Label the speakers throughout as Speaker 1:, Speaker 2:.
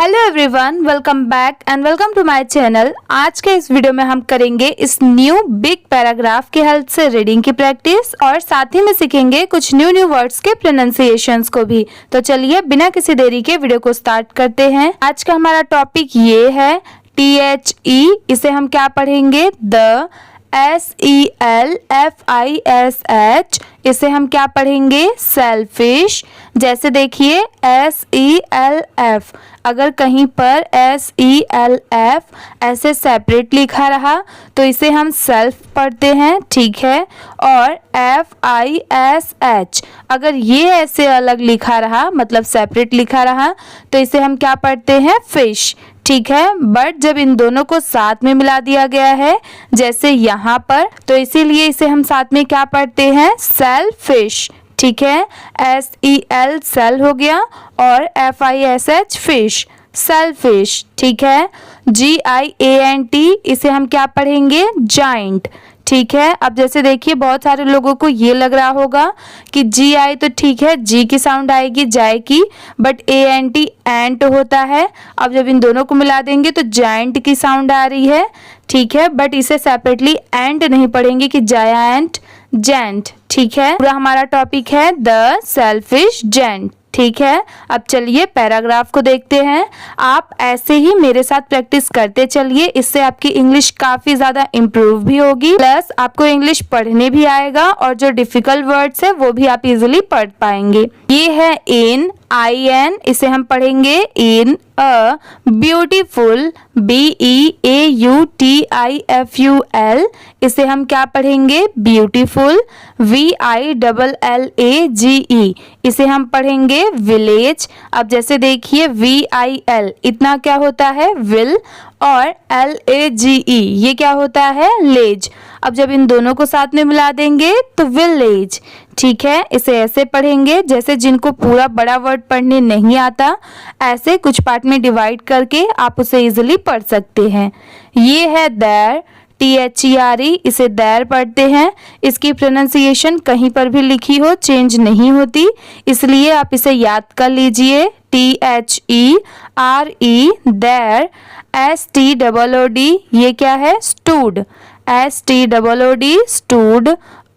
Speaker 1: Hello everyone, welcome back and welcome to my channel. आज के इस वीडियो में हम करेंगे इस न्यू बिग पैराग्राफ की हेल्प से रीडिंग की प्रैक्टिस और साथ ही में सीखेंगे कुछ न्यू वर्ड्स के प्रोनाउंसिएशंस को भी। तो चलिए बिना किसी देरी के वीडियो को स्टार्ट करते हैं। आज का हमारा टॉपिक ये है THE। इसे हम क्या पढ़ेंगे? The SELFISH। इसे हम क्या पढ़ेंगे? सेल्फिश। जैसे देखिए SELF, अगर कहीं पर SELF ऐसे सेपरेट लिखा रहा तो इसे हम सेल्फ पढ़ते हैं, ठीक है। और FISH अगर ये ऐसे अलग लिखा रहा, मतलब सेपरेट लिखा रहा, तो इसे हम क्या पढ़ते हैं? फिश, ठीक है। बट जब इन दोनों को साथ में मिला दिया गया है जैसे यहाँ पर, तो इसीलिए इसे हम साथ में क्या पढ़ते हैं? सेलफिश, ठीक है। SEL सेल हो गया और FISH फिश, सेलफिश, ठीक है। GIANT इसे हम क्या पढ़ेंगे? जाइंट, ठीक है। अब जैसे देखिए बहुत सारे लोगों को ये लग रहा होगा कि GI तो ठीक है, G की साउंड आएगी जाय की, बट ANT एंट होता है। अब जब इन दोनों को मिला देंगे तो जायंट की साउंड आ रही है, ठीक है। बट इसे सेपरेटली एंट नहीं पढ़ेंगे कि जायंट, जेंट, ठीक है। पूरा हमारा टॉपिक है द सेल्फिश जेंट, ठीक है। अब चलिए पैराग्राफ को देखते हैं। आप ऐसे ही मेरे साथ प्रैक्टिस करते चलिए, इससे आपकी इंग्लिश काफी ज्यादा इम्प्रूव भी होगी, प्लस आपको इंग्लिश पढ़ने भी आएगा और जो डिफिकल्ट वर्ड्स है वो भी आप इजीली पढ़ पाएंगे। ये है इन, IN, इसे हम पढ़ेंगे इन अ ब्यूटीफुल, BEAUTIFUL, इसे हम क्या पढ़ेंगे? ब्यूटीफुल। VILLAGE, इसे हम पढ़ेंगे विलेज। अब जैसे देखिए VIL इतना क्या होता है? विल। और LAGE ये क्या होता है? लेज। अब जब इन दोनों को साथ में मिला देंगे तो विलेज, ठीक है। इसे ऐसे पढ़ेंगे जैसे जिनको पूरा बड़ा वर्ड पढ़ने नहीं आता, ऐसे कुछ पार्ट में डिवाइड करके आप उसे इजीली पढ़ सकते हैं। ये है देयर, THERE, इसे देयर पढ़ते हैं। इसकी प्रोनाउंसिएशन कहीं पर भी लिखी हो चेंज नहीं होती, इसलिए आप इसे याद कर लीजिए। THERE there. STOOD ये क्या है? Stood, STOOD stood.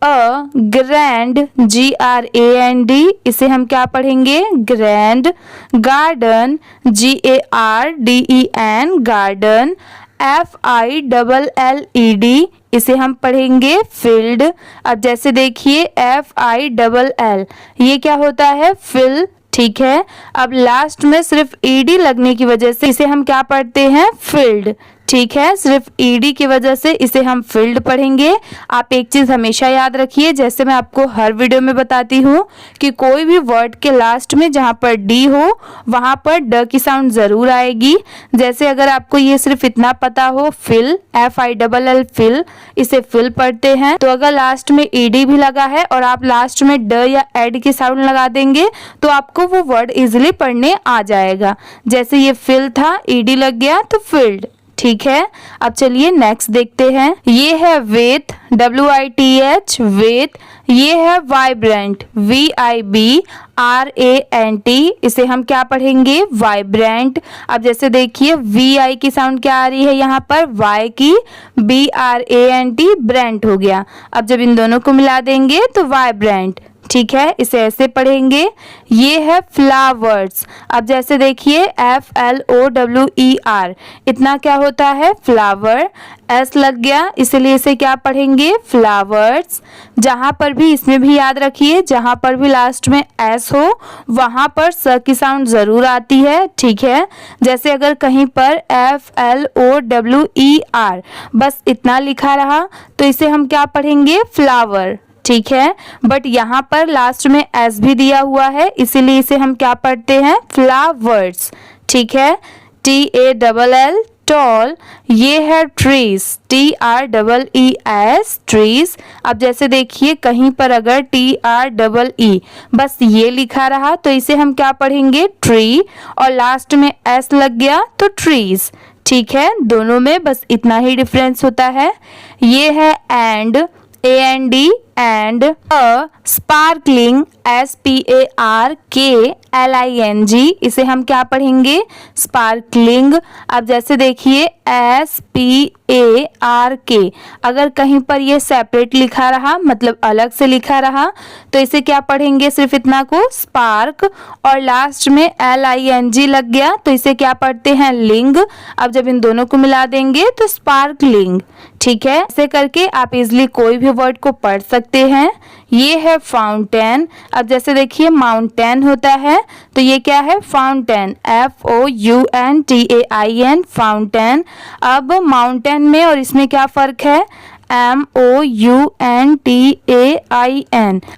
Speaker 1: Grand, GRAND, इसे हम क्या पढ़ेंगे? Grand. Garden, GARDEN garden. FILLED इसे हम पढ़ेंगे फील्ड। अब जैसे देखिए FILL ये क्या होता है? फिल, ठीक है। अब लास्ट में सिर्फ ED लगने की वजह से इसे हम क्या पढ़ते हैं? फील्ड, ठीक है। सिर्फ ED की वजह से इसे हम फील्ड पढ़ेंगे। आप एक चीज हमेशा याद रखिए, जैसे मैं आपको हर वीडियो में बताती हूँ कि कोई भी वर्ड के लास्ट में जहाँ पर D हो वहां पर ड की साउंड जरूर आएगी। जैसे अगर आपको ये सिर्फ इतना पता हो, फिल, FILL फिल, इसे फिल पढ़ते हैं। तो अगर लास्ट में ED भी लगा है और आप लास्ट में ड या एड की साउंड लगा देंगे तो आपको वो वर्ड इजिली पढ़ने आ जाएगा। जैसे ये फिल था, ED लग गया तो फील्ड, ठीक है। अब चलिए नेक्स्ट देखते हैं। ये है विथ, WITH विथ। ये है वाइब्रेंट, VIBRANT, इसे हम क्या पढ़ेंगे? वाइब्रेंट। अब जैसे देखिए VI की साउंड क्या आ रही है यहाँ पर? Y की, BRANT ब्रेंट हो गया। अब जब इन दोनों को मिला देंगे तो वाइब्रेंट, ठीक है। इसे ऐसे पढ़ेंगे। ये है फ्लावर्स। अब जैसे देखिए FLOWER इतना क्या होता है? फ्लावर। S लग गया इसलिए इसे क्या पढ़ेंगे? फ्लावर्स। जहां पर भी, इसमें भी याद रखिए, जहां पर भी लास्ट में S हो वहां पर स की साउंड जरूर आती है, ठीक है। जैसे अगर कहीं पर FLOWER बस इतना लिखा रहा तो इसे हम क्या पढ़ेंगे? फ्लावर, ठीक है। बट यहाँ पर लास्ट में S भी दिया हुआ है इसीलिए इसे हम क्या पढ़ते हैं? फ्लावर्स, ठीक है। TALL tall. ये है ट्रीज, TREES ट्रीज। अब जैसे देखिए कहीं पर अगर TREE बस ये लिखा रहा तो इसे हम क्या पढ़ेंगे? ट्री। और लास्ट में S लग गया तो ट्रीज, ठीक है। दोनों में बस इतना ही डिफरेंस होता है। ये है and, AND and a sparkling SPARKLING, इसे हम क्या पढ़ेंगे स्पार्कलिंग। अब जैसे देखिए SPARK, अगर कहीं पर ये सेपरेट लिखा रहा मतलब अलग से लिखा रहा तो इसे क्या पढ़ेंगे सिर्फ इतना को स्पार्क, और लास्ट में LING लग गया तो इसे क्या पढ़ते हैं लिंग। अब जब इन दोनों को मिला देंगे तो स्पार्कलिंग। ठीक है, ऐसे करके आप इजिली कोई भी वर्ड को पढ़ सकते हैं। ये है फाउंटेन। अब जैसे देखिए माउंटेन होता है तो ये क्या है फाउंटेन, FOUNTAIN फाउंटेन। अब माउंटेन में और इसमें क्या फर्क है, MOUNTAIN।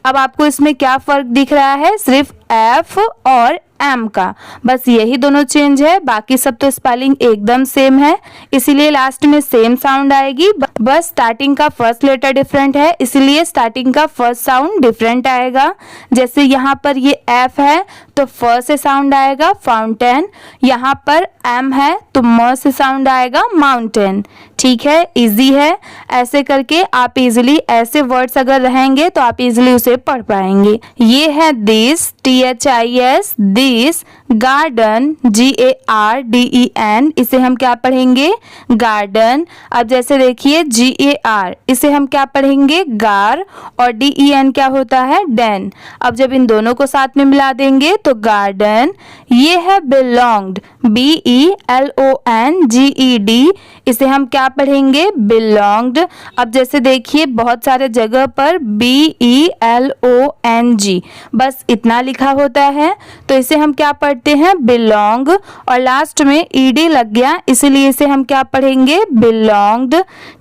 Speaker 1: अब आपको इसमें क्या फर्क दिख रहा है, सिर्फ F और M का, बस यही दोनों चेंज है, बाकी सब तो स्पेलिंग एकदम सेम है, इसीलिए लास्ट में सेम साउंड आएगी, बस स्टार्टिंग का फर्स्ट लेटर डिफरेंट है, इसलिए स्टार्टिंग का फर्स्ट साउंड डिफरेंट आएगा। जैसे यहाँ पर ये F है तो फ से साउंड आएगा फाउंटेन, यहाँ पर M है तो म से साउंड आएगा माउंटेन। ठीक है, इजी है। ऐसे करके आप इजीली ऐसे वर्ड्स अगर रहेंगे तो आप इजीली उसे पढ़ पाएंगे। ये है this, THIS, this, garden, GARDEN, इसे हम क्या पढ़ेंगे गार्डन। अब जैसे देखिए GAR, इसे हम क्या पढ़ेंगे गार, और DEN क्या होता है डेन। अब जब इन दोनों को साथ में मिला देंगे तो गार्डन। ये है बिलोंग्ड, BELONGED, इसे हम क्या पढ़ेंगे बिलोंग्ड। अब जैसे देखिए बहुत सारे जगह पर BELONG बस इतना लिखा होता है तो इसे हम क्या पढ़ते हैं बिलोंग, और लास्ट में ED लग गया इसलिए इसे हम क्या पढ़ेंगे बिलोंग्ड।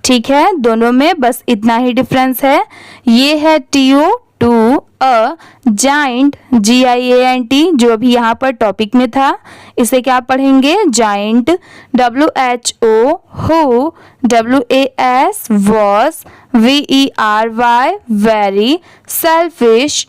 Speaker 1: ठीक है, दोनों में बस इतना ही डिफरेंस है। ये है TO, to, a giant, GIANT, जो भी यहाँ पर टॉपिक में था, इसे क्या पढ़ेंगे giant. WHO, who, WAS, was, VERY, very, selfish,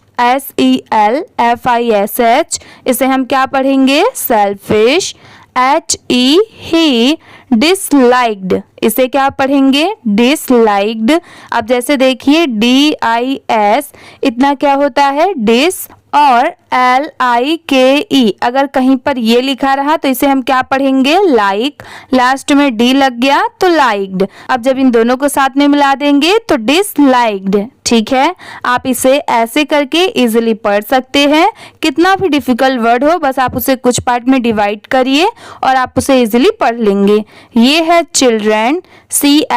Speaker 1: SELFISH, इसे हम क्या पढ़ेंगे सेल्फिश। HE, ही, डिसलाइक्ड, इसे क्या पढ़ेंगे डिसलाइक्ड। अब जैसे देखिए DIS, इतना क्या होता है डिस, और LIKE, अगर कहीं पर ये लिखा रहा तो इसे हम क्या पढ़ेंगे लाइक, लास्ट में D लग गया तो लाइक्ड। अब जब इन दोनों को साथ में मिला देंगे तो डिसलाइक्ड। ठीक है, आप इसे ऐसे करके इजीली पढ़ सकते हैं। कितना भी डिफिकल्ट वर्ड हो बस आप उसे कुछ पार्ट में डिवाइड करिए और आप उसे इजीली पढ़ लेंगे। ये है चिल्ड्रन, CHILDREN,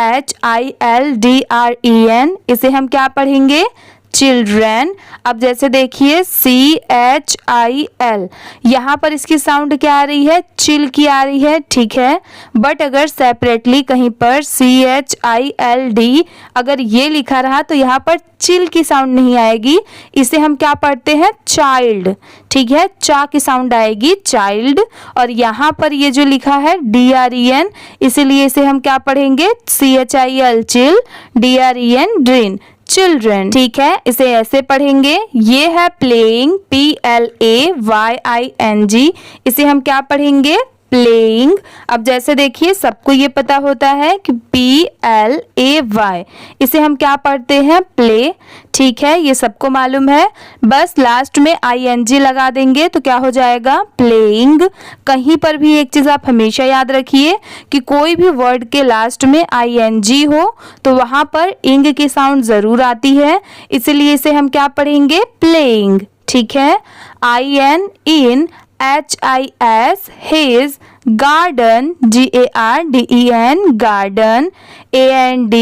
Speaker 1: इसे हम क्या पढ़ेंगे चिल्ड्रन। अब जैसे देखिए CHIL, यहाँ पर इसकी साउंड क्या आ रही है चिल की आ रही है। ठीक है, बट अगर सेपरेटली कहीं पर CHILD अगर ये लिखा रहा तो यहाँ पर चिल की साउंड नहीं आएगी, इसे हम क्या पढ़ते हैं चाइल्ड। ठीक है, चा की साउंड आएगी चाइल्ड, और यहाँ पर ये जो लिखा है DREN, इसीलिए इसे हम क्या पढ़ेंगे CHIL चिल, DREN ड्रीन, चिल्ड्रन। ठीक है, इसे ऐसे पढ़ेंगे। ये है प्लेइंग, PLAYING, इसे हम क्या पढ़ेंगे प्लेइंग। अब जैसे देखिए सबको ये पता होता है कि PLAY, इसे हम क्या पढ़ते हैं प्ले। ठीक है, ये सबको मालूम है, बस लास्ट में ING लगा देंगे तो क्या हो जाएगा प्लेइंग। कहीं पर भी एक चीज आप हमेशा याद रखिए कि कोई भी वर्ड के लास्ट में ING हो तो वहां पर इंग की साउंड जरूर आती है, इसलिए इसे हम क्या पढ़ेंगे प्लेइंग। ठीक है, IN, in, HIS, his, garden, GARDEN, garden, AND,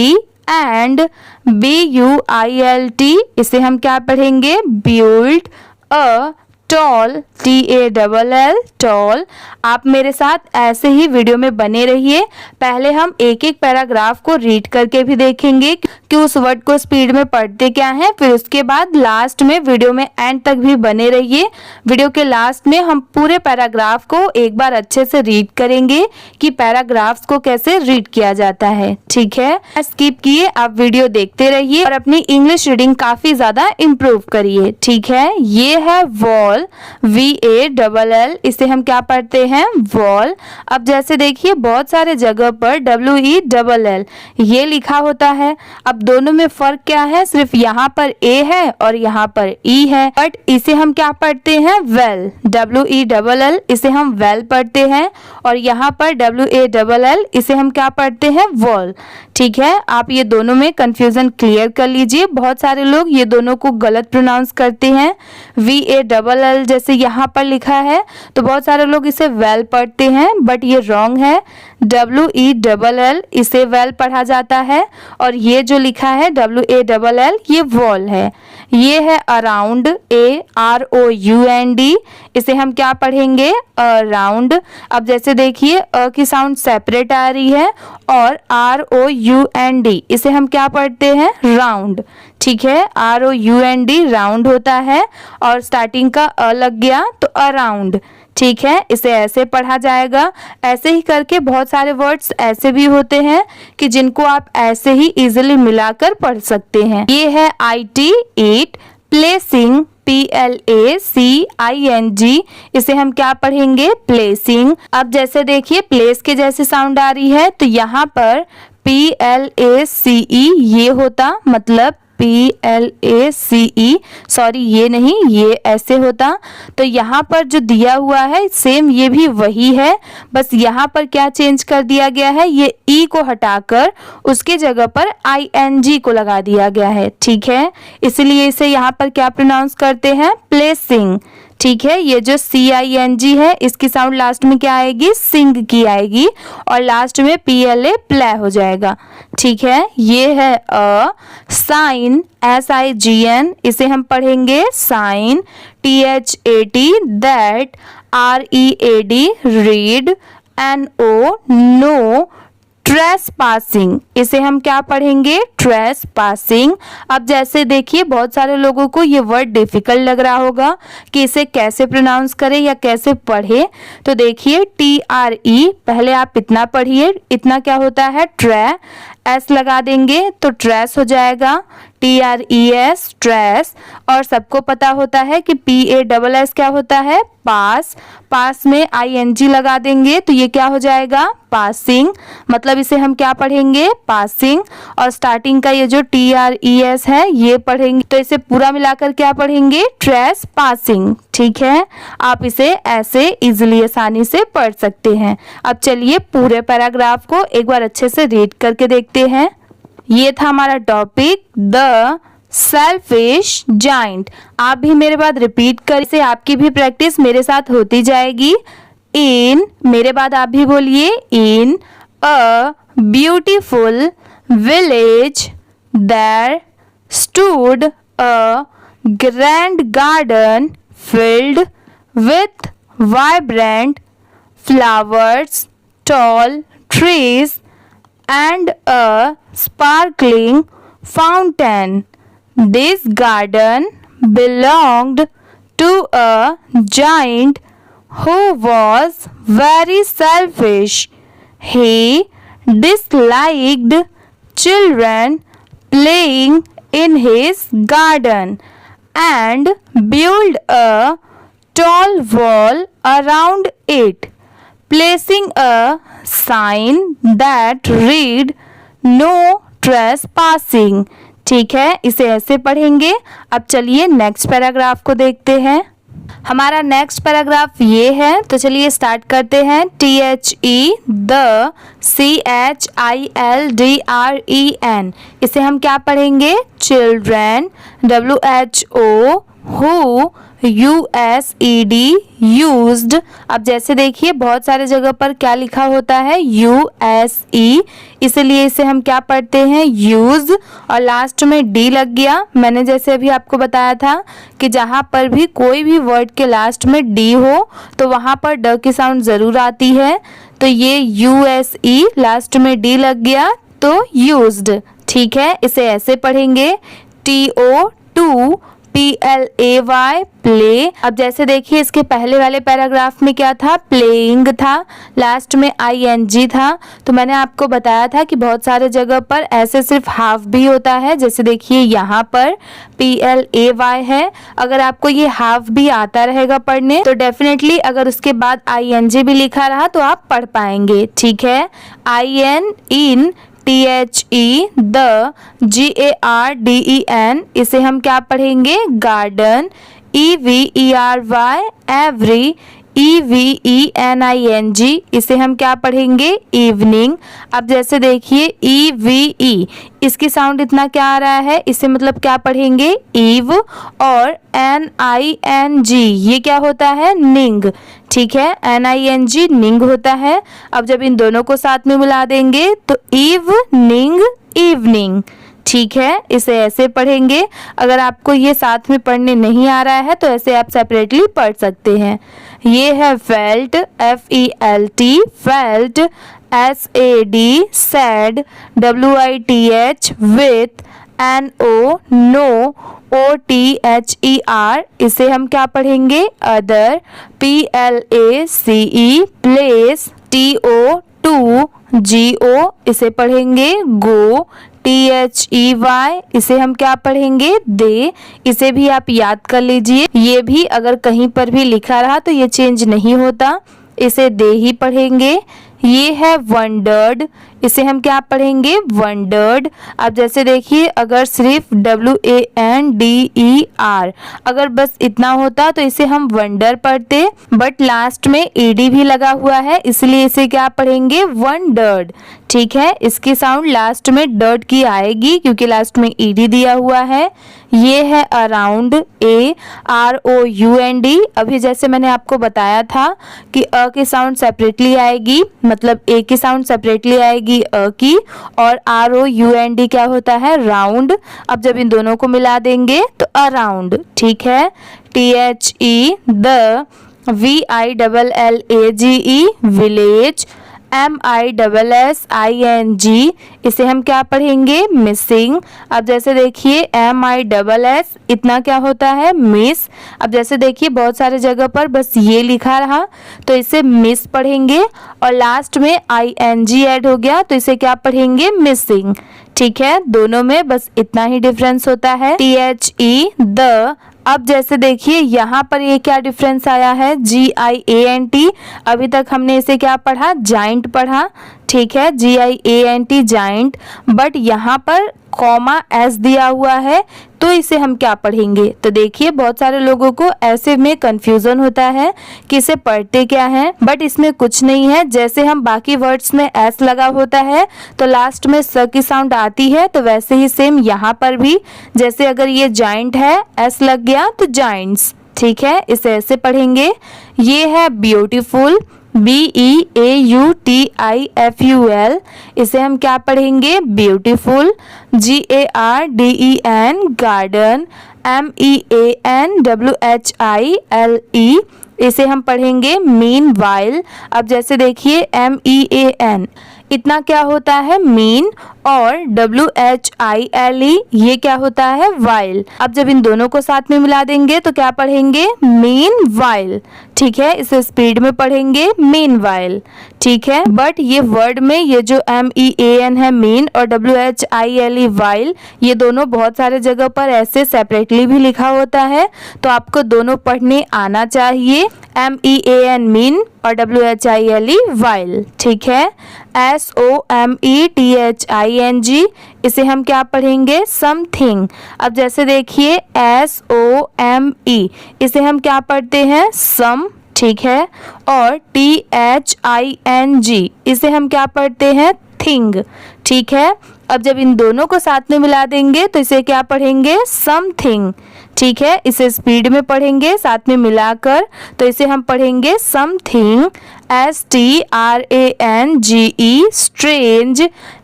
Speaker 1: and BUILT, इसे हम क्या पढ़ेंगे build, a tall, TALL, tall. आप मेरे साथ ऐसे ही वीडियो में बने रहिए। पहले हम एक एक पैराग्राफ को रीड करके भी देखेंगे कि उस वर्ड को स्पीड में पढ़ते क्या हैं, फिर उसके बाद लास्ट में वीडियो में एंड तक भी बने रहिए। वीडियो के लास्ट में हम पूरे पैराग्राफ को एक बार अच्छे से रीड करेंगे कि पैराग्राफ्स को कैसे रीड किया जाता है। ठीक है, स्किप किए आप वीडियो देखते रहिए और अपनी इंग्लिश रीडिंग काफी ज्यादा इम्प्रूव करिए। ठीक है, ये है वॉल, वॉल, VALL इसे हम क्या पढ़ते हैं वॉल। अब जैसे देखिए बहुत सारे जगह पर WELL ये लिखा होता है। अब दोनों में फर्क क्या है, सिर्फ यहाँ पर A है और यहाँ पर E है, बट इसे हम क्या पढ़ते हैं वेल, WELL इसे हम वेल पढ़ते हैं, और यहाँ पर WALL इसे हम क्या पढ़ते हैं वॉल। ठीक है, आप ये दोनों में कंफ्यूजन क्लियर कर लीजिए। बहुत सारे लोग ये दोनों को गलत प्रोनाउंस करते हैं। VALL जैसे यहाँ पर लिखा है तो बहुत सारे लोग इसे वेल पढ़ते हैं, बट ये रॉन्ग है। WELL इसे वेल पढ़ा जाता है, और ये जो लिखा है WALL ये वॉल है। ये है अराउंड, AROUND इसे हम क्या पढ़ेंगे अराउंड। अब जैसे देखिए अ की साउंड सेपरेट आ रही है, और ROUND इसे हम क्या पढ़ते हैं राउंड। ठीक है, ROUND राउंड होता है, और स्टार्टिंग का अ लग गया तो अराउंड। ठीक है, इसे ऐसे पढ़ा जाएगा। ऐसे ही करके बहुत सारे वर्ड्स ऐसे भी होते हैं कि जिनको आप ऐसे ही इजीली मिलाकर पढ़ सकते हैं। ये है IT ईट, प्लेसिंग PLACING इसे हम क्या पढ़ेंगे प्लेसिंग। अब जैसे देखिए प्लेस के जैसे साउंड आ रही है, तो यहाँ पर PLACE ये होता, मतलब PLACE, सॉरी ये नहीं, ये ऐसे होता। तो यहाँ पर जो दिया हुआ है सेम ये भी वही है, बस यहाँ पर क्या चेंज कर दिया गया है, ये E को हटाकर उसके जगह पर ING को लगा दिया गया है। ठीक है, इसलिए इसे यहाँ पर क्या प्रोनाउंस करते हैं प्लेसिंग। ठीक है, ये जो CING है इसकी साउंड लास्ट में क्या आएगी सिंग की आएगी, और लास्ट में PLA प्ले हो जाएगा। ठीक है, ये है साइन, SIGN इसे हम पढ़ेंगे sign. THAT that, READ read, NO no. Trespassing इसे हम क्या पढ़ेंगे ट्रेस पासिंग। अब जैसे देखिए बहुत सारे लोगों को ये वर्ड डिफिकल्ट लग रहा होगा कि इसे कैसे प्रोनाउंस करें या कैसे पढ़े, तो देखिए TRE पहले आप इतना पढ़िए, इतना क्या होता है ट्रे, S लगा देंगे तो ट्रेस हो जाएगा, TRES ट्रेस। और सबको पता होता है कि PASS क्या होता है पास, पास में ING लगा देंगे तो ये क्या हो जाएगा पासिंग, मतलब इसे हम क्या पढ़ेंगे पासिंग। और स्टार्टिंग का ये जो TRES है ये पढ़ेंगे, तो इसे पूरा मिलाकर क्या पढ़ेंगे ट्रेस पासिंग। ठीक है, आप इसे ऐसे इजीली आसानी से पढ़ सकते हैं। अब चलिए पूरे पैराग्राफ को एक बार अच्छे से रीड करके देखते हैं। ये था हमारा टॉपिक द सेल्फिश जाइंट। आप भी मेरे बाद रिपीट कर, से आपकी भी प्रैक्टिस मेरे साथ होती जाएगी। इन, मेरे बाद आप भी बोलिए in a beautiful village there stood a grand garden filled with vibrant flowers, tall trees, and a sparkling fountain. This garden belonged to a giant who was very selfish. He disliked children playing in his garden and built a tall wall around it, placing a sign that read no trespassing. ठीक है, इसे ऐसे पढ़ेंगे। अब चलिए next paragraph को देखते हैं। हमारा नेक्स्ट पैराग्राफ ये है, तो चलिए स्टार्ट करते हैं। THE द, CHILDREN इसे हम क्या पढ़ेंगे children. WHO who, USED used. अब जैसे देखिए बहुत सारे जगह पर क्या लिखा होता है USE, इसलिए इसे हम क्या पढ़ते हैं यूज, और लास्ट में D लग गया। मैंने जैसे अभी आपको बताया था कि जहाँ पर भी कोई भी वर्ड के लास्ट में D हो तो वहाँ पर ड की साउंड ज़रूर आती है, तो ये USE लास्ट में D लग गया तो यूज्ड। ठीक है, इसे ऐसे पढ़ेंगे TO टू, PLAY प्ले। अब जैसे देखिए इसके पहले वाले पैराग्राफ में क्या था, प्लेइंग था, लास्ट में ING था। तो मैंने आपको बताया था कि बहुत सारे जगह पर ऐसे सिर्फ हाफ भी होता है, जैसे देखिए यहाँ पर PLAY है। अगर आपको ये हाफ भी आता रहेगा पढ़ने तो डेफिनेटली अगर उसके बाद ING भी लिखा रहा तो आप पढ़ पाएंगे। ठीक है, in THE द GARDEN, इसे हम क्या पढ़ेंगे, गार्डन। EVERY एवरी, EVENING, इसे हम क्या पढ़ेंगे, इवनिंग। अब जैसे देखिए EVE, इसकी साउंड इतना क्या आ रहा है, इसे मतलब क्या पढ़ेंगे, ईव। और NING, ये क्या होता है, निंग। ठीक है, NING निंग होता है। अब जब इन दोनों को साथ में मिला देंगे तो इवनिंग, इवनिंग। ठीक है, इसे ऐसे पढ़ेंगे। अगर आपको ये साथ में पढ़ने नहीं आ रहा है तो ऐसे आप सेपरेटली पढ़ सकते हैं। ये है felt, FELT, felt, SAD, sad, WITH, with, NO, no, OTHER, इसे हम क्या पढ़ेंगे, other. PLACE, place. TO, to, GO, इसे पढ़ेंगे गो। THEY, इसे हम क्या पढ़ेंगे, दे। इसे भी आप याद कर लीजिए, ये भी अगर कहीं पर भी लिखा रहा तो ये चेंज नहीं होता, इसे दे ही पढ़ेंगे। ये है वंडर्ड, इसे हम क्या पढ़ेंगे, वंडर्ड। अब जैसे देखिए अगर सिर्फ WANDER, अगर बस इतना होता तो इसे हम वंडर पढ़ते, बट लास्ट में ED भी लगा हुआ है इसलिए इसे क्या पढ़ेंगे, वंडर्ड। ठीक है, इसकी साउंड लास्ट में डर्ड की आएगी क्योंकि लास्ट में ED दिया हुआ है। ये है अराउंड, AROUND। अभी जैसे मैंने आपको बताया था कि अ की साउंड सेपरेटली आएगी, मतलब ए की साउंड सेपरेटली आएगी अ की, और ROUND क्या होता है, राउंड। अब जब इन दोनों को मिला देंगे तो अराउंड। ठीक है, THE the, VILLAGE village, MISSING, इसे हम क्या पढ़ेंगे, मिसिंग। अब जैसे देखिए MISS, इतना क्या होता है, मिस। अब जैसे देखिए बहुत सारे जगह पर बस ये लिखा रहा तो इसे मिस पढ़ेंगे, और लास्ट में ING ऐड हो गया तो इसे क्या पढ़ेंगे, मिसिंग। ठीक है, दोनों में बस इतना ही डिफरेंस होता है। THE द, अब जैसे देखिए यहाँ पर ये क्या डिफरेंस आया है, GIANT। अभी तक हमने इसे क्या पढ़ा, जाइंट पढ़ा। ठीक है, GIANT, जाइंट, बट यहाँ पर कॉमा S दिया हुआ है तो इसे हम क्या पढ़ेंगे। तो देखिए बहुत सारे लोगों को ऐसे में कंफ्यूजन होता है कि इसे पढ़ते क्या है, बट इसमें कुछ नहीं है। जैसे हम बाकी वर्ड्स में S लगा होता है तो लास्ट में स की साउंड आती है, तो वैसे ही सेम यहाँ पर भी, जैसे अगर ये जाइंट है S लग गया तो जाइंट्स। ठीक है, इसे ऐसे पढ़ेंगे। ये है ब्यूटीफुल, BEAUTIFUL, इसे हम क्या पढ़ेंगे, ब्यूटीफुल। GARDEN, garden. MEANWHILE, इसे हम पढ़ेंगे मीन वाइल। अब जैसे देखिए MEAN, इतना क्या होता है, मीन, और WHILE, ये क्या होता है, वाइल। अब जब इन दोनों को साथ में मिला देंगे तो क्या पढ़ेंगे, मीन वाइल। ठीक है, इसे स्पीड में पढ़ेंगे, मीन वाइल। ठीक है, बट ये वर्ड में ये जो MEAN है मीन, और WHILE वाइल, ये दोनों बहुत सारे जगह पर ऐसे सेपरेटली भी लिखा होता है, तो आपको दोनों पढ़ने आना चाहिए, MEAN मीन और WHILE वाइल। ठीक है, SOMETHING, इसे हम क्या पढ़ेंगे, समथिंग। अब जैसे देखिए SOME, इसे हम क्या पढ़ते हैं, सम। ठीक है, और THING, इसे हम क्या पढ़ते हैं, थिंग। ठीक है, अब जब इन दोनों को साथ में मिला देंगे तो इसे क्या पढ़ेंगे, समथिंग। ठीक है, इसे स्पीड में पढ़ेंगे साथ में मिलाकर, तो इसे हम पढ़ेंगे समथिंग। STRANGE, strange.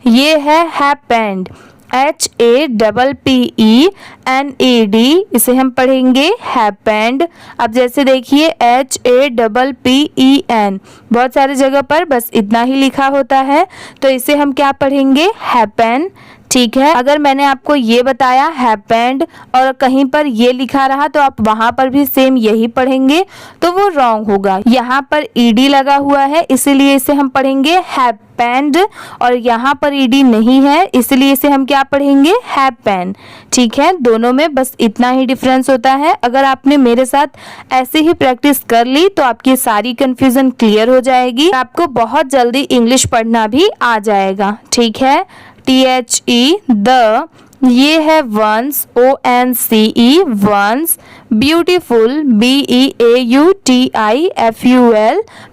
Speaker 1: ये है हैपेंड, HAPPENED, इसे हम पढ़ेंगे हैपेंड। अब जैसे देखिए HAPPEN, बहुत सारी जगह पर बस इतना ही लिखा होता है तो इसे हम क्या पढ़ेंगे, हैपन। ठीक है, अगर मैंने आपको ये बताया हैपेंड और कहीं पर ये लिखा रहा तो आप वहां पर भी सेम यही पढ़ेंगे, तो वो रॉन्ग होगा। यहाँ पर ईडी लगा हुआ है इसीलिए इसे हम पढ़ेंगे हैपेंड, और यहाँ पर ईडी नहीं है इसलिए इसे हम क्या पढ़ेंगे, हैपेन। ठीक है, दोनों में बस इतना ही डिफरेंस होता है। अगर आपने मेरे साथ ऐसे ही प्रैक्टिस कर ली तो आपकी सारी कंफ्यूजन क्लियर हो जाएगी, आपको बहुत जल्दी इंग्लिश पढ़ना भी आ जाएगा। ठीक है, THE द, ये है once, ONCE once, beautiful BEAUTIFUL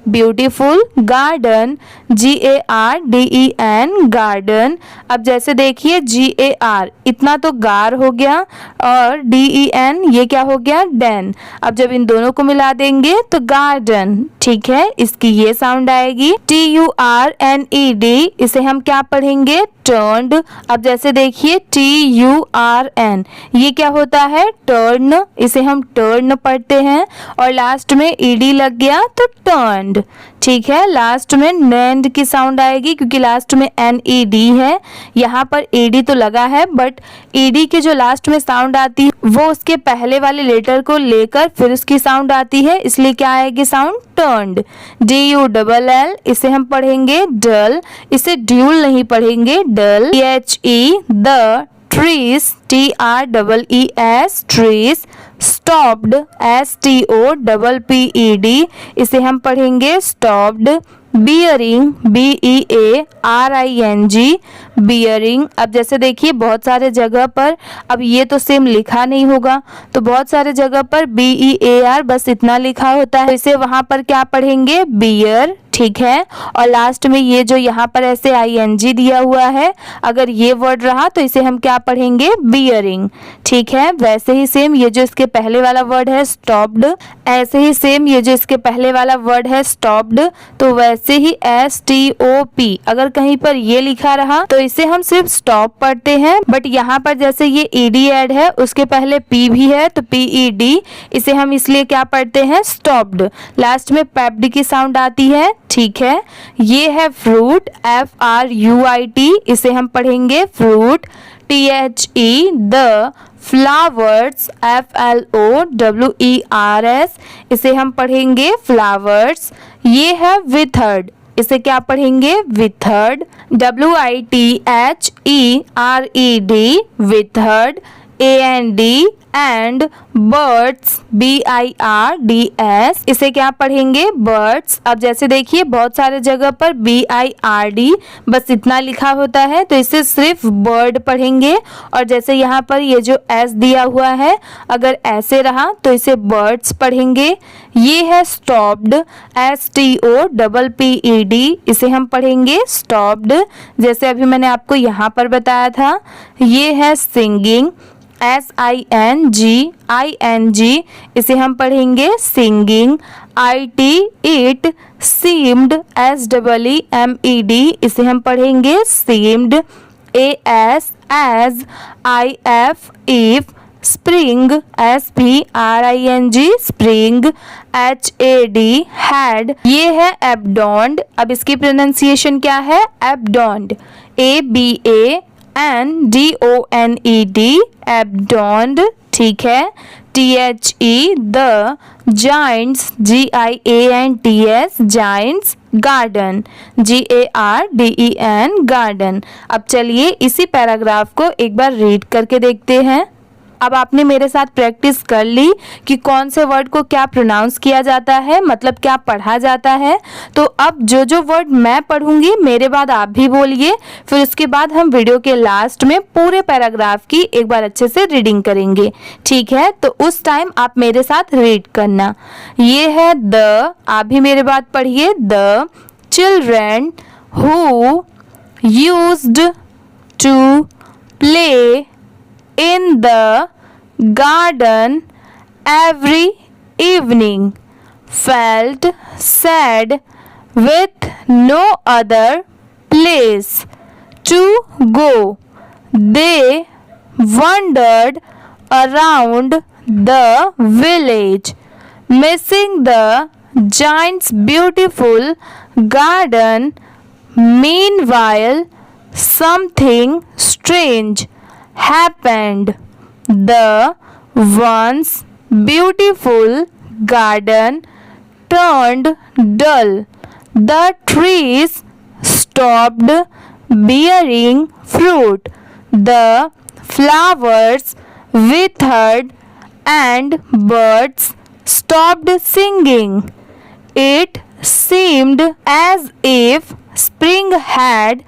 Speaker 1: beautiful, garden GARDEN garden. अब जैसे देखिए GAR इतना तो गार हो गया और DEN ये क्या हो गया, डेन। अब जब इन दोनों को मिला देंगे तो गार्डन। ठीक है, इसकी ये साउंड आएगी TURNED, इसे हम क्या पढ़ेंगे, टर्न्ड। अब जैसे देखिए TURN ये क्या होता है, टर्न, इसे हम टर्न पढ़ते हैं, और लास्ट में ED लग गया तो टर्न्ड। ठीक है, लास्ट में नेंड की साउंड आएगी क्योंकि लास्ट में NED है, यहाँ पर ED तो लगा है बट ED के जो लास्ट में साउंड आती है वो उसके पहले वाले लेटर को लेकर फिर उसकी साउंड आती है, इसलिए क्या आएगी साउंड, टर्न्ड। DULL इसे हम पढ़ेंगे डल, इसे ड्यूल नहीं पढ़ेंगे, डल। THE the, trees TREES trees, stopped STOPPED इसे हम पढ़ेंगे स्टॉप्ड। Bearing BEARING bearing. अब जैसे देखिए बहुत सारे जगह पर, अब ये तो सेम लिखा नहीं होगा तो बहुत सारे जगह पर BEAR बस इतना लिखा होता है, इसे वहां पर क्या पढ़ेंगे, बियर। ठीक है, और लास्ट में ये जो यहाँ पर ऐसे ING दिया हुआ है, अगर ये वर्ड रहा तो इसे हम क्या पढ़ेंगे, बियरिंग। ठीक है, वैसे ही सेम ये जो इसके पहले वाला वर्ड है स्टॉप्ड, ऐसे ही सेम ये जो इसके पहले वाला वर्ड है स्टॉप्ड, तो वैसे ही STOP अगर कहीं पर ये लिखा रहा तो इसे हम सिर्फ स्टॉप पढ़ते हैं, बट यहाँ पर जैसे ये ED ऐड है उसके पहले P भी है तो PED, इसे हम इसलिए क्या पढ़ते हैं, स्टॉप्ड। लास्ट में पेप्ड की साउंड आती है। ठीक है, ये है फ्रूट FRUIT, इसे हम पढ़ेंगे fruit. THE the, flowers FLOWERS इसे हम पढ़ेंगे फ्लावर्स। ये है विथर्ड, इसे क्या पढ़ेंगे, withered. WITHERED withered. AND and birds BIRDS इसे क्या पढ़ेंगे, बर्ड्स। अब जैसे देखिए बहुत सारे जगह पर BIRD बस इतना लिखा होता है तो इसे सिर्फ बर्ड पढ़ेंगे, और जैसे यहाँ पर ये जो S दिया हुआ है अगर ऐसे रहा तो इसे बर्ड्स पढ़ेंगे। ये है स्टॉप्ड STOPPED इसे हम पढ़ेंगे स्टॉप्ड, जैसे अभी मैंने आपको यहाँ पर बताया था। ये है सिंगिंग SINGING इसे हम पढ़ेंगे सिंगिंग। IT सीम्ड SEEMED इसे हम पढ़ेंगे seemed. AS as IF spring SPRING spring. HAD had ये है एब्डॉन्ड, अब इसकी प्रोनाउंसिएशन क्या है, एब्डॉन्ड। ABANDONED एब्डॉन्ड। ठीक है, THE the, Giants GIANTS Giants. Garden GARDEN garden. अब चलिए इसी पैराग्राफ को एक बार रीड करके देखते हैं। अब आपने मेरे साथ प्रैक्टिस कर ली कि कौन से वर्ड को क्या प्रोनाउंस किया जाता है, मतलब क्या पढ़ा जाता है। तो अब जो जो वर्ड मैं पढ़ूंगी मेरे बाद आप भी बोलिए, फिर उसके बाद हम वीडियो के लास्ट में पूरे पैराग्राफ की एक बार अच्छे से रीडिंग करेंगे। ठीक है, तो उस टाइम आप मेरे साथ रीड करना। ये है द, आप भी मेरे बाद पढ़िए। The children who used to play in the garden every evening felt sad with no other place to go. They wandered around the village, missing the giant's beautiful garden. Meanwhile, something strange happened. The once beautiful garden turned dull. The trees stopped bearing fruit. The flowers withered and birds stopped singing. It seemed as if spring had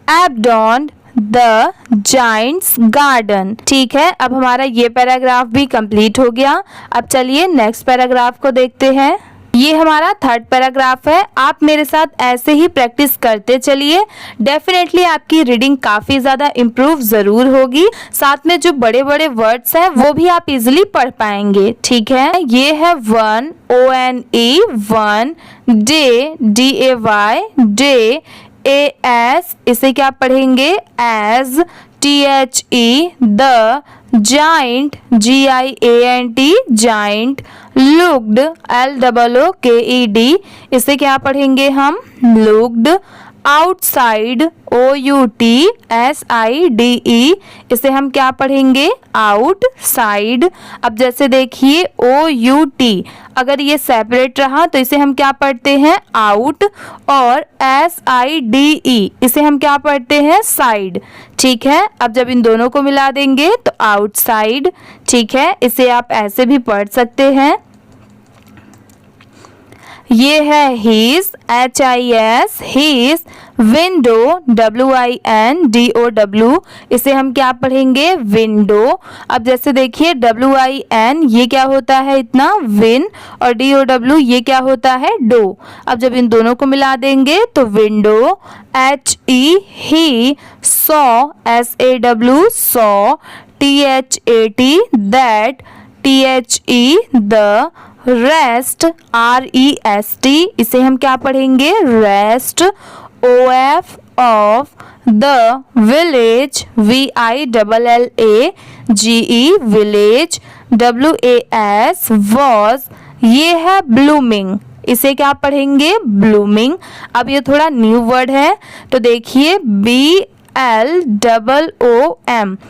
Speaker 1: abandoned the Giants garden. ठीक है, अब हमारा ये paragraph भी complete हो गया। अब चलिए नेक्स्ट पैराग्राफ को देखते हैं। ये हमारा थर्ड पैराग्राफ है। आप मेरे साथ ऐसे ही प्रैक्टिस करते चलिए, डेफिनेटली आपकी रीडिंग काफी ज्यादा इम्प्रूव जरूर होगी। साथ में जो बड़े बड़े वर्ड्स हैं वो भी आप इजिली पढ़ पाएंगे। ठीक है, ये है one, ONE, one, day, DAY, day, AS, इसे क्या पढ़ेंगे as, THE, the, giant, GIANT, giant, looked, LOOKED, इसे क्या पढ़ेंगे हम लुक्ड, आउटसाइड, OUTSIDE, इसे हम क्या पढ़ेंगे आउटसाइड। अब जैसे देखिए OUT, अगर ये सेपरेट रहा तो इसे हम क्या पढ़ते हैं आउट, और SIDE, इसे हम क्या पढ़ते हैं साइड। ठीक है, अब जब इन दोनों को मिला देंगे तो आउटसाइड। ठीक है, इसे आप ऐसे भी पढ़ सकते हैं। ये है his, HIS, his, window, WINDOW, इसे हम क्या पढ़ेंगे विंडो। अब जैसे देखिए WIN, ये क्या होता है इतना विन, और DOW ये क्या होता है डो। अब जब इन दोनों को मिला देंगे तो window, HE, he, saw, SAW, saw, THAT, that, THE, the, rest, REST, इसे हम क्या पढ़ेंगे rest, OF, of, the, village, VILLAGE, village, WAS, was, ये है ब्लूमिंग, इसे क्या पढ़ेंगे ब्लूमिंग। अब ये थोड़ा न्यू वर्ड है तो देखिए BLOOM,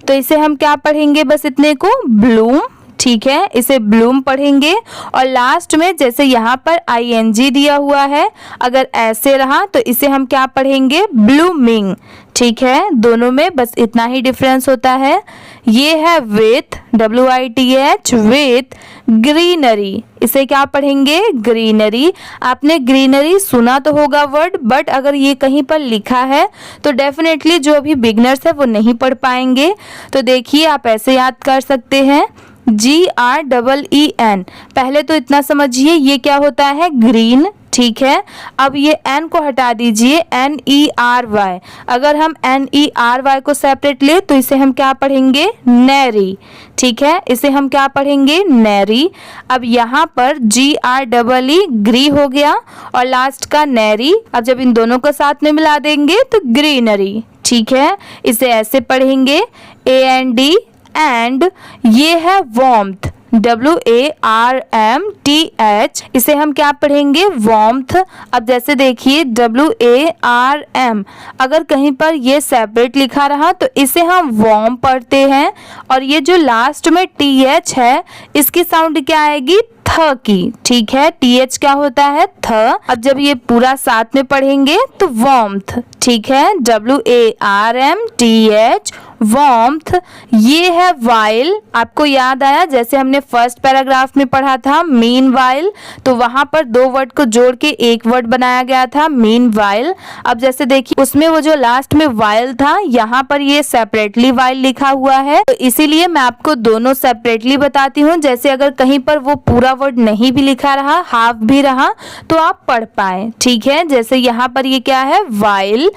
Speaker 1: तो इसे हम क्या पढ़ेंगे बस इतने को ब्लूम। ठीक है, इसे ब्लूम पढ़ेंगे। और लास्ट में जैसे यहाँ पर ING दिया हुआ है, अगर ऐसे रहा तो इसे हम क्या पढ़ेंगे ब्लूमिंग। ठीक है, दोनों में बस इतना ही डिफरेंस होता है। ये है विथ, WITH, विथ, ग्रीनरी, इसे क्या पढ़ेंगे ग्रीनरी। आपने ग्रीनरी सुना तो होगा वर्ड, बट अगर ये कहीं पर लिखा है तो डेफिनेटली जो अभी बिगनर्स है वो नहीं पढ़ पाएंगे। तो देखिए आप ऐसे याद कर सकते हैं GREEN, पहले तो इतना समझिए ये क्या होता है ग्रीन। ठीक है, अब ये N को हटा दीजिए, NERY, अगर हम NERY को सेपरेट ले तो इसे हम क्या पढ़ेंगे नेरी। ठीक है, इसे हम क्या पढ़ेंगे नेरी। अब यहाँ पर GREE ग्री हो गया और लास्ट का नेरी। अब जब इन दोनों को साथ में मिला देंगे तो ग्रीनरी। ठीक है, इसे ऐसे पढ़ेंगे AND, एंड ये है वार्मथ, WARMTH, इसे हम क्या पढ़ेंगे वार्मथ। अब जैसे देखिए WARM, अगर कहीं पर ये सेपरेट लिखा रहा तो इसे हम वार्म पढ़ते हैं। और ये जो लास्ट में TH है इसकी साउंड क्या आएगी थ की। ठीक है, TH क्या होता है थ। अब जब ये पूरा साथ में पढ़ेंगे तो वार्मथ। ठीक है, WARMTH, वार्मथ। ये है वाइल, आपको याद आया जैसे हमने फर्स्ट पैराग्राफ में पढ़ा था मीन वाइल, तो वहां पर दो वर्ड को जोड़ के एक वर्ड बनाया गया था मीन वाइल। अब जैसे देखिए उसमें वो जो लास्ट में वाइल था, यहाँ पर ये सेपरेटली वाइल लिखा हुआ है, तो इसीलिए मैं आपको दोनों सेपरेटली बताती हूँ। जैसे अगर कहीं पर वो पूरा वर्ड नहीं भी लिखा रहा, हाफ भी रहा, तो आप पढ़ पाए। ठीक है, जैसे यहाँ पर ये क्या है while,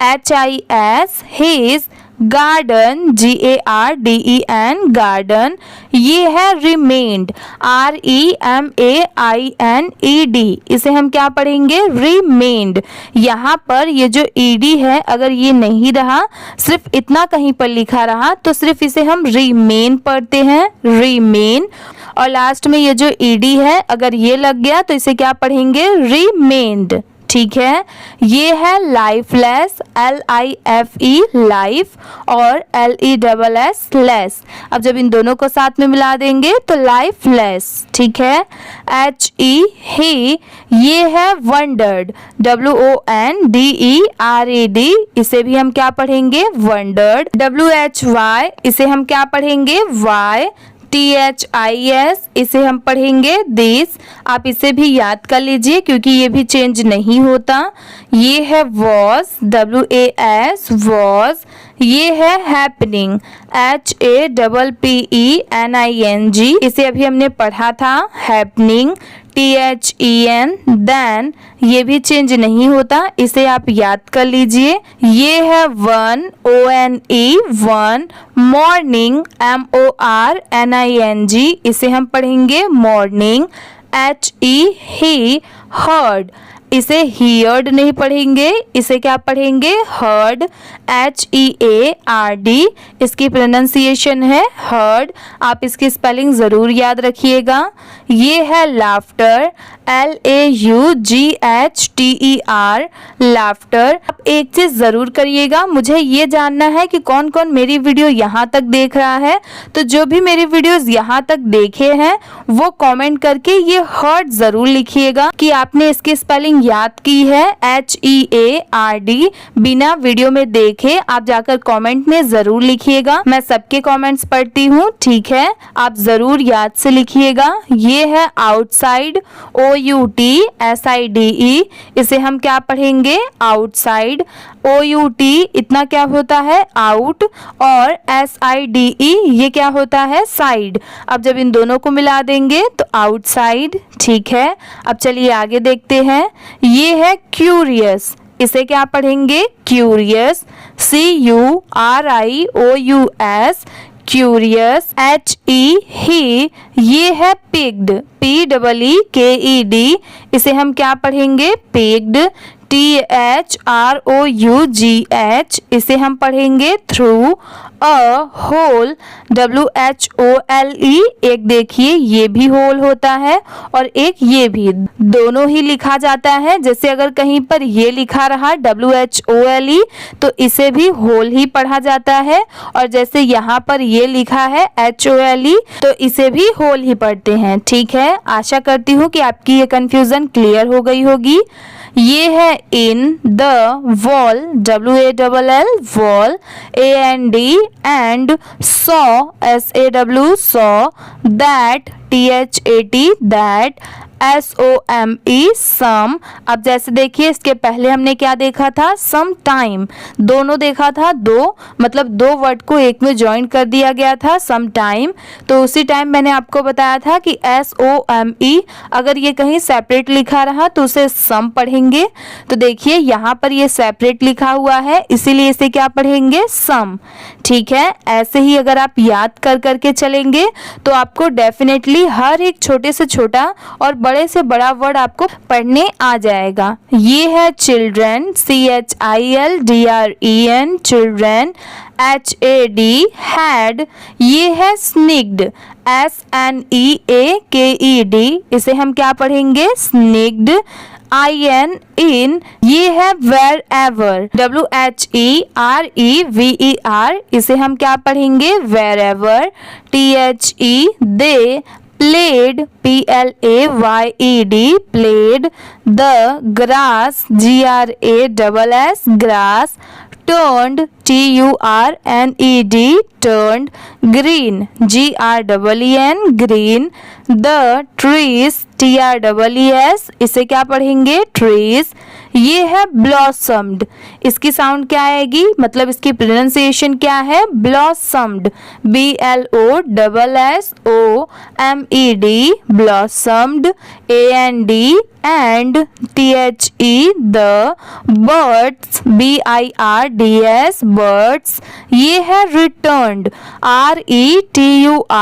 Speaker 1: HIS, his, garden, GARDEN, garden. ये है रिमेन्ड, REMAINED, इसे हम क्या पढ़ेंगे रिमेन्ड। यहाँ पर ये जो ED है अगर ये नहीं रहा, सिर्फ इतना कहीं पर लिखा रहा तो सिर्फ इसे हम रिमेन पढ़ते हैं रिमेन। और लास्ट में ये जो ED है अगर ये लग गया तो इसे क्या पढ़ेंगे रिमेन्ड। ठीक है। ये है लाइफलेस, LIFE लाइफ, और LESS लेस। अब जब इन दोनों को साथ में मिला देंगे तो लाइफलेस, ठीक है। HE ही, ये है वंडर्ड, WONDERED, इसे भी हम क्या पढ़ेंगे वंडर्ड। WHY, इसे हम क्या पढ़ेंगे वाई। THIS, इसे हम पढ़ेंगे दिस। आप इसे भी याद कर लीजिए क्योंकि ये भी चेंज नहीं होता। ये है वॉज, WAS वॉज। ये है हैपनिंग, HAPPENING, इसे अभी हमने पढ़ा था हैपनिंग। THEN देन, ये भी चेंज नहीं होता, इसे आप याद कर लीजिए। ये है one, ONE one. Morning, MORNING, इसे हम पढ़ेंगे मॉर्निंग। HE ही, हर्ड, इसे हियर्ड नहीं पढ़ेंगे, इसे क्या पढ़ेंगे हर्ड। HEARD, इसकी प्रोनाउंसिएशन है हर्ड। आप इसकी स्पेलिंग ज़रूर याद रखिएगा। ये है लाफ्टर, LAUGHTER लाफ्टर। आप एक चीज़ ज़रूर करिएगा, मुझे ये जानना है कि कौन कौन मेरी वीडियो यहाँ तक देख रहा है। तो जो भी मेरी वीडियोस यहाँ तक देखे हैं वो कमेंट करके ये हर्ड ज़रूर लिखिएगा कि आपने इसकी स्पेलिंग याद की है। HEARD बिना वीडियो में देखे आप जाकर कमेंट में ज़रूर लिखिएगा। मैं सबके कमेंट्स पढ़ती हूँ, ठीक है। आप ज़रूर याद से लिखिएगा। ये है आउटसाइड, OUTSIDE, इसे हम क्या पढ़ेंगे आउटसाइड। OUT इतना क्या होता है आउट, और SIDE ये क्या होता है साइड। अब जब इन दोनों को मिला देंगे तो आउटसाइड, ठीक है। अब चलिए आगे देखते हैं। ये है क्यूरियस, इसे क्या पढ़ेंगे क्यूरियस, CURIOUS क्यूरियस। HE ही, ये है पिग्ड, PEEKED, इसे हम क्या पढ़ेंगे पिग्ड। THROUGH, इसे हम पढ़ेंगे थ्रू। होल, WHOLE, एक देखिए ये भी होल होता है और एक ये भी, दोनों ही लिखा जाता है। जैसे अगर कहीं पर ये लिखा रहा WHOLE तो इसे भी होल ही पढ़ा जाता है, और जैसे यहाँ पर ये लिखा है HOLE तो इसे भी होल ही पढ़ते हैं, ठीक है। आशा करती हूँ कि आपकी ये कंफ्यूजन क्लियर हो गई होगी। ये है in the wall, WALL wall, AND and saw, SAW saw, that, THAT that, SOME सम। अब जैसे देखिए इसके पहले हमने क्या देखा था सम टाइम, दोनों देखा था दो, मतलब दो वर्ड को एक में ज्वाइन कर दिया गया था सम टाइम। तो उसी टाइम मैंने आपको बताया था कि SOME अगर ये कहीं सेपरेट लिखा रहा तो उसे सम पढ़ेंगे। तो देखिए यहाँ पर ये सेपरेट लिखा हुआ है इसीलिए इसे क्या पढ़ेंगे सम, ठीक है। ऐसे ही अगर आप याद कर करके चलेंगे तो आपको डेफिनेटली हर एक छोटे से छोटा और बड़े से बड़ा वर्ड आपको पढ़ने आ जाएगा। ये है children, CHILDREN children, HAD had. ये है स्निग्ड, SNEAKED, इसे हम क्या पढ़ेंगे स्निग्ड। IN इन, ये है वेर एवर, WHEREVER, इसे हम क्या पढ़ेंगे wherever. THE the, played, PLAYED played. The grass, GRASS grass. Turned, TURNED turned. Green, GREEN green. The trees, TREES, इसे क्या पढ़ेंगे ट्रीज। ये है ब्लॉसम्ड, इसकी साउंड क्या आएगी, मतलब इसकी प्रोनाउंसिएशन क्या है blossomed, BLOSSOMED blossomed. AND and, THE the. Birds, BIRDS birds. ये है रिटर्न्ड, RETURNED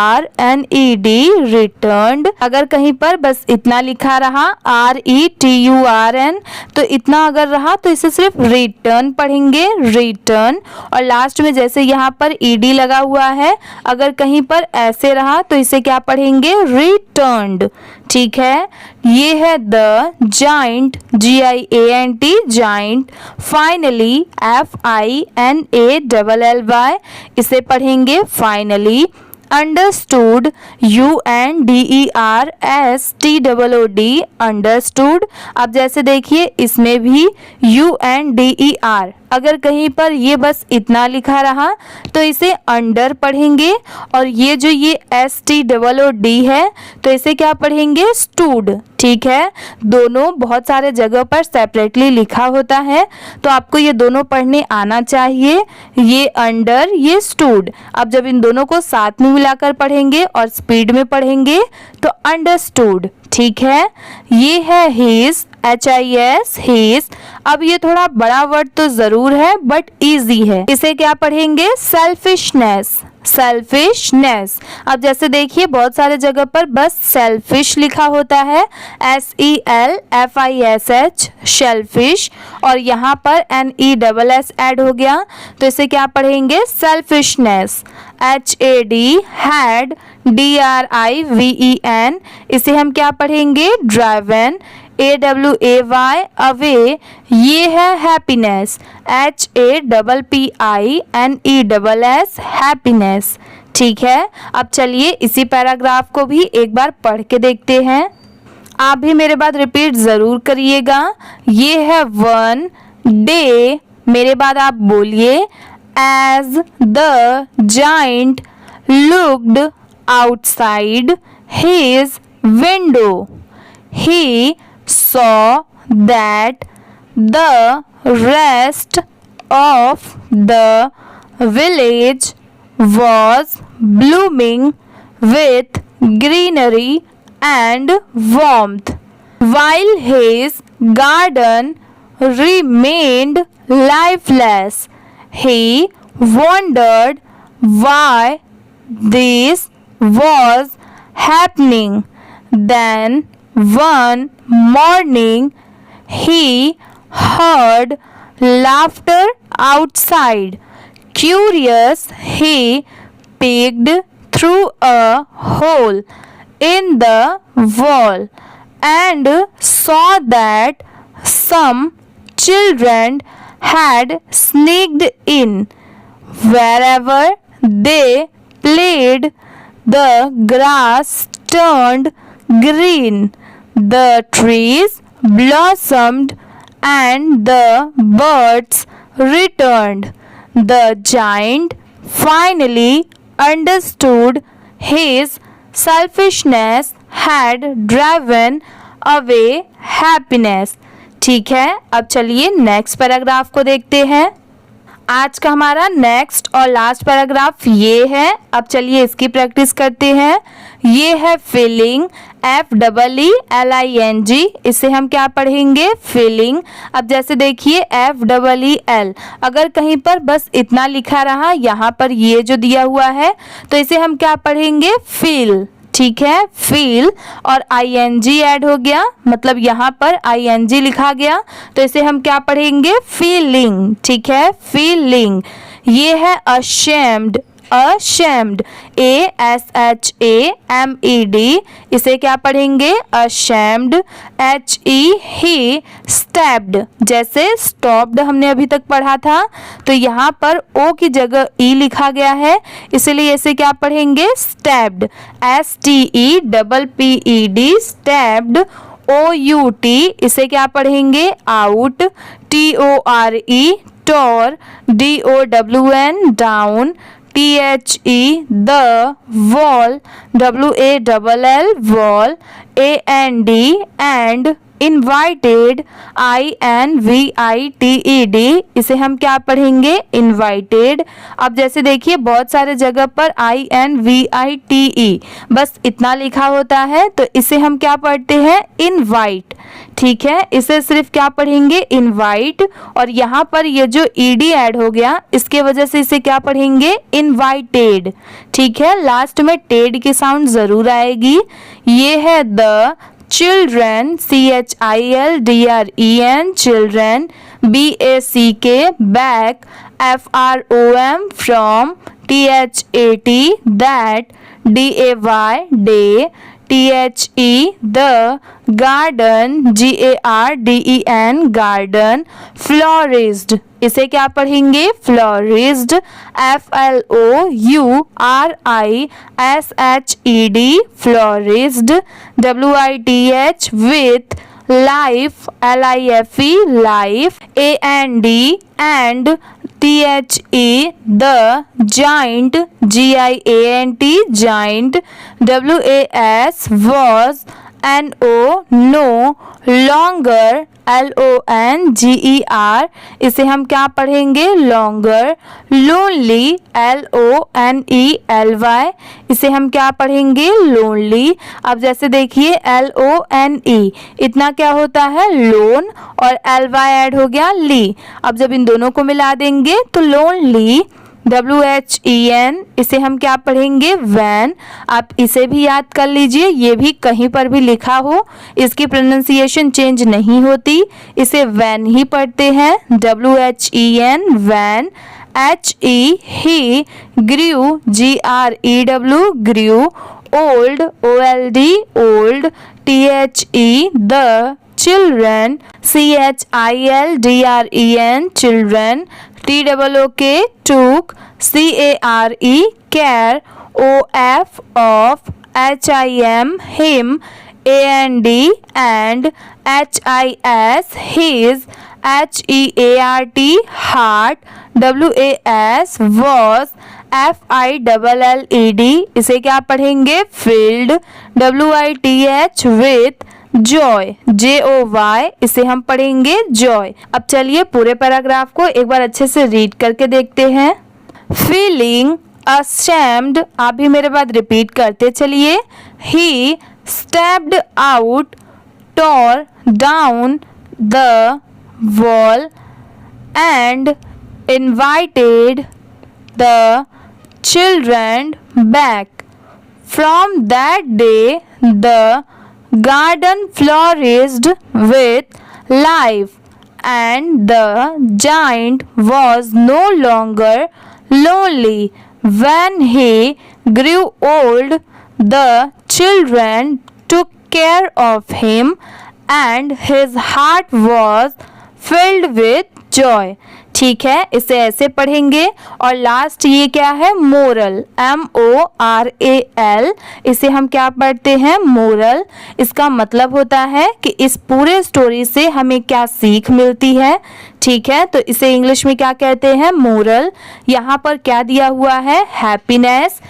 Speaker 1: रिटर्न्ड। अगर कहीं पर बस इतना लिखा रहा RETURN तो इतना अगर रहा तो इसे सिर्फ रिटर्न पढ़ेंगे रिटर्न। और लास्ट में जैसे यहाँ पर ED लगा हुआ है, अगर कहीं पर ऐसे रहा तो इसे क्या पढ़ेंगे रिटर्न्ड, ठीक है। ये है the giant, GIANT giant. Finally FINALLY, इसे पढ़ेंगे फाइनली। Understood, UNDERSTOOD, understood. अब जैसे देखिए इसमें भी UNDER, अगर कहीं पर ये बस इतना लिखा रहा तो इसे अंडर पढ़ेंगे, और ये जो ये STOOD है तो इसे क्या पढ़ेंगे, स्टूड। ठीक है, दोनों बहुत सारे जगह पर सेपरेटली लिखा होता है, तो आपको ये दोनों पढ़ने आना चाहिए, ये अंडर, ये स्टूड। अब जब इन दोनों को साथ में मिलाकर पढ़ेंगे और स्पीड में पढ़ेंगे तो अंडरस्टूड। ठीक है, ये है हिज, HIS, हिज। अब ये थोड़ा बड़ा वर्ड तो जरूर है बट इजी है, इसे क्या पढ़ेंगे, सेल्फिशनेस, सेल्फिशनेस। अब जैसे देखिए बहुत सारे जगह पर बस सेल्फिश लिखा होता है, SELFISH, शेलफिश, और यहाँ पर NESS ऐड हो गया तो इसे क्या पढ़ेंगे, सेल्फिशनेस। HAD, हैड, DRIVEN, इसे हम क्या पढ़ेंगे, ड्राइवन। AWAY, अवे, ये है हैप्पीनेस, HAPPINESS, हैप्पीनेस। ठीक है, अब चलिए इसी पैराग्राफ को भी एक बार पढ़ के देखते हैं। आप भी मेरे बाद रिपीट ज़रूर करिएगा। ये है वन डे, मेरे बाद आप बोलिए, as the giant looked outside his window he saw that the rest of the village was blooming with greenery and warmth, while his garden remained lifeless. He wondered why this was happening. Then one morning he heard laughter outside. Curious, he peeked through a hole in the wall and saw that some children had sneaked in. Wherever they played, the grass turned green, the trees blossomed, and the birds returned. The giant finally understood his selfishness had driven away happiness. ठीक है, अब चलिए next paragraph को देखते हैं। आज का हमारा नेक्स्ट और लास्ट पैराग्राफ ये है। अब चलिए इसकी प्रैक्टिस करते हैं। ये है फीलिंग, FEELING, इसे हम क्या पढ़ेंगे, फीलिंग। अब जैसे देखिए FEEL, अगर कहीं पर बस इतना लिखा रहा, यहाँ पर ये जो दिया हुआ है तो इसे हम क्या पढ़ेंगे, फील। ठीक है, फील, और ING ऐड हो गया, मतलब यहाँ पर ING लिखा गया तो इसे हम क्या पढ़ेंगे, फीलिंग। ठीक है, फीलिंग। ये है ashamed, ashamed, ASHAMED, इसे क्या पढ़ेंगे, ashamed। he stabbed, जैसे stopped हमने अभी तक पढ़ा था तो यहाँ पर O की जगह E लिखा गया है, इसलिए इसे क्या पढ़ेंगे, stabbed, STEPPED, stabbed। OUT, इसे क्या पढ़ेंगे, out। TORE, tore, DOWN, down। THE, the, wall, WALL, wall। AND, and, invited, INVITED, इसे हम क्या पढ़ेंगे, invited। अब जैसे देखिए बहुत सारे जगह पर INVITE बस इतना लिखा होता है तो इसे हम क्या पढ़ते हैं, invite। ठीक है, इसे सिर्फ क्या पढ़ेंगे, इनवाइट, और यहाँ पर ये जो ED ऐड हो गया इसके वजह से इसे क्या पढ़ेंगे, इनवाइटेड। ठीक है, लास्ट में टेड की साउंड जरूर आएगी। ये है the children, CHILDREN, children. BACK, back. FROM, from. THAT, that. DAY, day. THE the garden GARDEN garden flourished, इसे क्या पढ़ेंगे flourished FLOURISHED flourished WITH with life LIFE life and THE the giant GIANT giant WAS was no longer LONGER, इसे हम क्या पढ़ेंगे longer lonely LONELY, इसे हम क्या पढ़ेंगे lonely। अब जैसे देखिए LONE इतना क्या होता है लोन और LY ऐड हो गया ली, अब जब इन दोनों को मिला देंगे तो lonely WHEN, इसे हम क्या पढ़ेंगे वैन। आप इसे भी याद कर लीजिए, ये भी कहीं पर भी लिखा हो इसकी प्रोनाउंसिएशन चेंज नहीं होती, इसे वैन ही पढ़ते हैं WHEN when. he grew GREW grew old OLD old THE the children CHILDREN children TOOK took care of HIM AND HIS his HEART heart was FILLED, इसे क्या पढ़ेंगे filled WITH with Joy JOY, इसे हम पढ़ेंगे Joy. अब चलिए पूरे paragraph को एक बार अच्छे से रीड करके देखते हैं। फीलिंग ashamed, आप भी मेरे बाद रिपीट करते चलिए। He stepped out, tore down the wall and invited the children back. From that day the garden flourished with life and the giant was no longer lonely. When he grew old, the children took care of him and his heart was filled with joy. ठीक है, इसे ऐसे पढ़ेंगे। और last ये क्या है moral MORAL, इसे हम क्या पढ़ते हैं मोरल। इसका मतलब होता है कि इस पूरे स्टोरी से हमें क्या सीख मिलती है। ठीक है, तो इसे इंग्लिश में क्या कहते हैं मोरल। यहाँ पर क्या दिया हुआ है happiness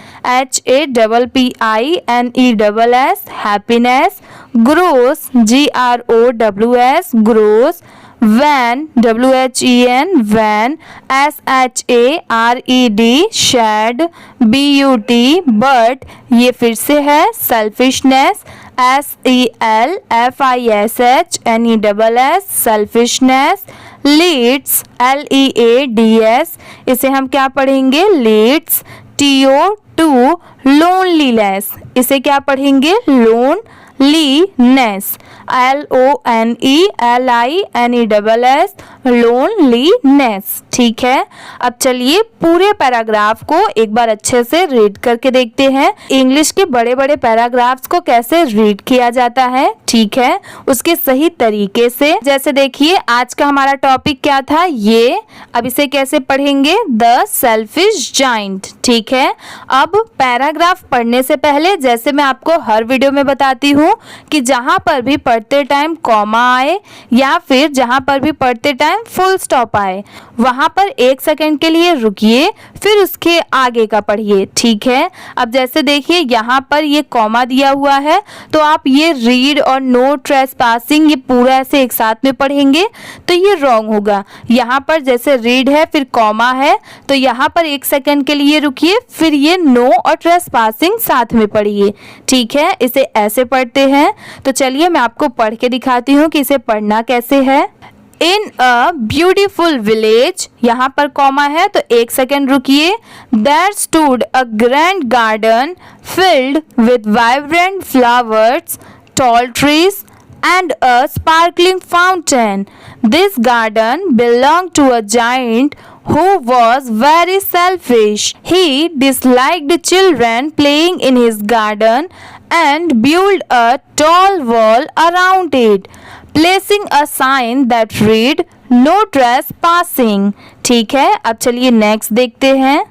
Speaker 1: HAPPINESS happiness, gross GROWS gross, van WHEN van, SHARED shade, BUT but, ये फिर से है selfishness SELFISHNESS selfishness, Leeds LEADS, इसे हम क्या पढ़ेंगे लीड्स, TO टू लोनलीनेस, इसे क्या पढ़ेंगे लोनलीनेस LONELINESS लोनलीनेस। ठीक है, अब चलिए पूरे पैराग्राफ को एक बार अच्छे से रीड करके देखते हैं इंग्लिश के बड़े बड़े पैराग्राफ्स को कैसे रीड किया जाता है। ठीक है, उसके सही तरीके से। जैसे देखिए आज का हमारा टॉपिक क्या था ये, अब इसे कैसे पढ़ेंगे द सेल्फिश जाइंट। ठीक है, अब पैराग्राफ पढ़ने से पहले जैसे मैं आपको हर वीडियो में बताती हूँ कि जहाँ पर भी पढ़ते टाइम कॉमा आए या फिर जहाँ पर भी पढ़ते टाइम फुल स्टॉप आए वहाँ पर 1 सेकंड के लिए रुकिए, फिर उसके आगे का पढ़िए। ठीक है, अब जैसे देखिए यहाँ पर ये कॉमा दिया हुआ है तो आप ये रीड और नो ट्रेसपासिंग ये पूरा ऐसे एक साथ में पढ़ेंगे तो ये रॉन्ग होगा। यहाँ पर जैसे रीड है फिर कॉमा है तो यहाँ पर 1 सेकंड के लिए रुकिए, फिर ये नो और ट्रेसपासिंग साथ में पढ़िए। ठीक है, इसे ऐसे पढ़ते हैं। तो चलिए मैं आपको पढ़ के दिखाती हूँ कि इसे पढ़ना कैसे है। इन अ ब्यूटीफुल विलेज, यहाँ पर कॉमा है तो 1 सेकेंड रुकिए। There stood a grand garden filled with vibrant flowers, tall trees and a sparkling fountain. This garden belonged to a giant who was very selfish. He disliked children playing in his garden and built a tall wall around it, placing a sign that read no trespassing. ठीक है, अब चलिए next देखते हैं.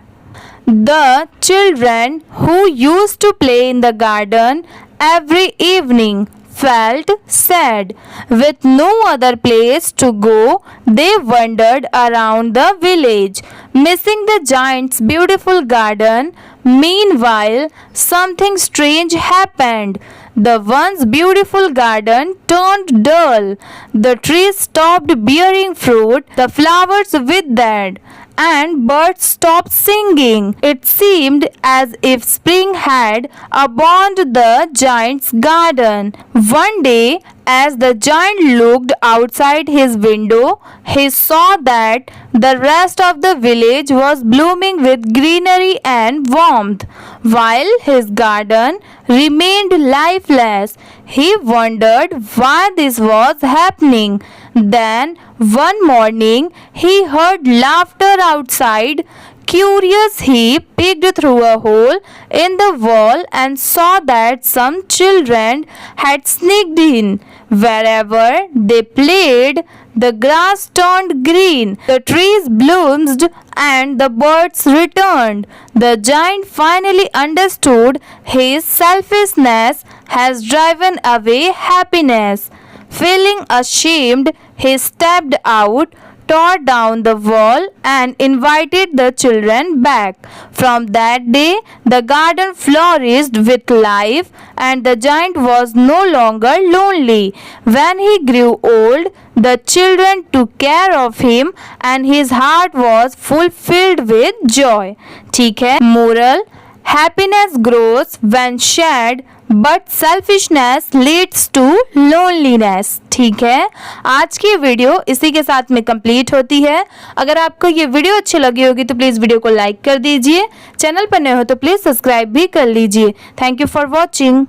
Speaker 1: The children who used to play in the garden every evening felt sad. With no other place to go, they wandered around the village, missing the giant's beautiful garden. Meanwhile, something strange happened. The once beautiful garden turned dull. The trees stopped bearing fruit, the flowers withered, and birds stopped singing. It seemed as if spring had abandoned the giant's garden. One day, as the giant looked outside his window, he saw that the rest of the village was blooming with greenery and warmth, while his garden remained lifeless. He wondered why this was happening. Then, one morning, he heard laughter outside. Curious, he peeked through a hole in the wall and saw that some children had sneaked in. Wherever they played, the grass turned green, the trees bloomed, and the birds returned. The giant finally understood his selfishness has driven away happiness. Feeling ashamed, he stepped out, tore down the wall, and invited the children back. From that day, the garden flourished with life, and the giant was no longer lonely. When he grew old, the children took care of him, and his heart was fulfilled with joy. ठीक है. Moral: happiness grows when shared, but selfishness leads to loneliness. ठीक है, आज की video इसी के साथ में कंप्लीट होती है. अगर आपको ये वीडियो अच्छी लगी होगी तो प्लीज़ वीडियो को लाइक कर दीजिए. चैनल पर नए हो तो प्लीज़ सब्सक्राइब भी कर लीजिए. Thank you for watching.